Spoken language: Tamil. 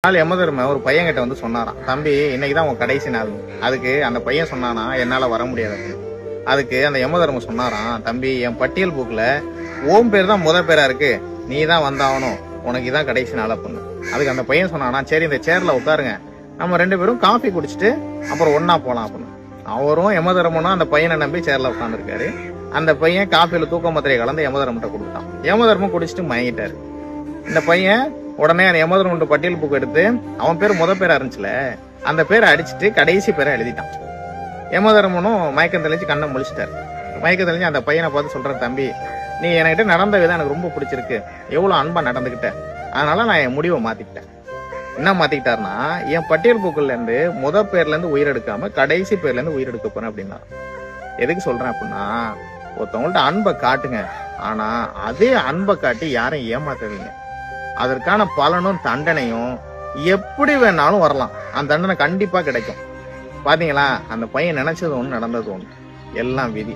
நாள் யமதர்ம ஒரு பையன்கிட்ட வந்து சொன்னாராம், தம்பி இன்னைக்குதான் உன் கடைசி நாள். அதுக்கு அந்த பையன் சொன்னானா, என்னால வர முடியாது. அதுக்கு அந்த யமதர்ம சொன்னாராம், தம்பி என் பட்டியல் புக்ல ஓம் பேர் தான் முதல் பேரா இருக்கு, நீ தான் வந்தாகணும், உனக்கு இதான் கடைசி நாள் அப்படின்னு. அதுக்கு அந்த பையன் சொன்னானா, சரி இந்த சேர்ல உட்காருங்க, நம்ம 2 பேரும் காஃபி குடிச்சிட்டு அப்புறம் ஒன்னா போலாம் அப்படின்னு. அவரும் யமதர்மனும் அந்த பையனை நம்பி சேர்ல உட்காந்துருக்காரு. அந்த பையன் காஃபியில தூக்க மாத்திரையை கலந்து யமதர்மன்ட்ட கொடுத்தான். யமதர்மன் குடிச்சிட்டு மயங்கிட்டாரு. இந்த பையன் உடனே அந்த யமதர்மன் பட்டியல் புக் எடுத்து அவன் பேர் முத பேரா இருந்துச்சுல, அந்த பேரை அடிச்சுட்டு கடைசி பேரை எழுதிட்டான். யமதர்மனும் மயக்கம் தெளிஞ்சு கண்ணை முழிச்சிட்டாரு. மயக்கம் தெளிஞ்சு அந்த பையனை பார்த்து சொல்ற, தம்பி நீ என்கிட்ட நடந்த விதம் எனக்கு ரொம்ப பிடிச்சிருக்கு, எவ்வளவு அன்பா நடந்துகிட்ட, அதனால நான் என் முடிவை மாத்திக்கிட்டேன். என்ன மாத்திக்கிட்டாருன்னா, என் பட்டியல் புக்குல இருந்து முத பேர்ல இருந்து உயிரெடுக்காம கடைசி பேர்ல இருந்து உயிரெடுக்க போறேன் அப்படின்னா. எதுக்கு சொல்றேன் அப்படின்னா, ஒருத்தவங்கள்ட்ட அன்பை காட்டுங்க, ஆனா அதே அன்பை காட்டி யாரையும் ஏமாத்துவீங்க. அதற்கான பலனும் தண்டனையும் எப்படி வேணாலும் வரலாம், அந்த தண்டனை கண்டிப்பா கிடைக்கும். பாத்தீங்களா, அந்த பையன் நினைச்சது ஒண்ணு, நடந்தது ஒண்ணு, எல்லாம் விதி.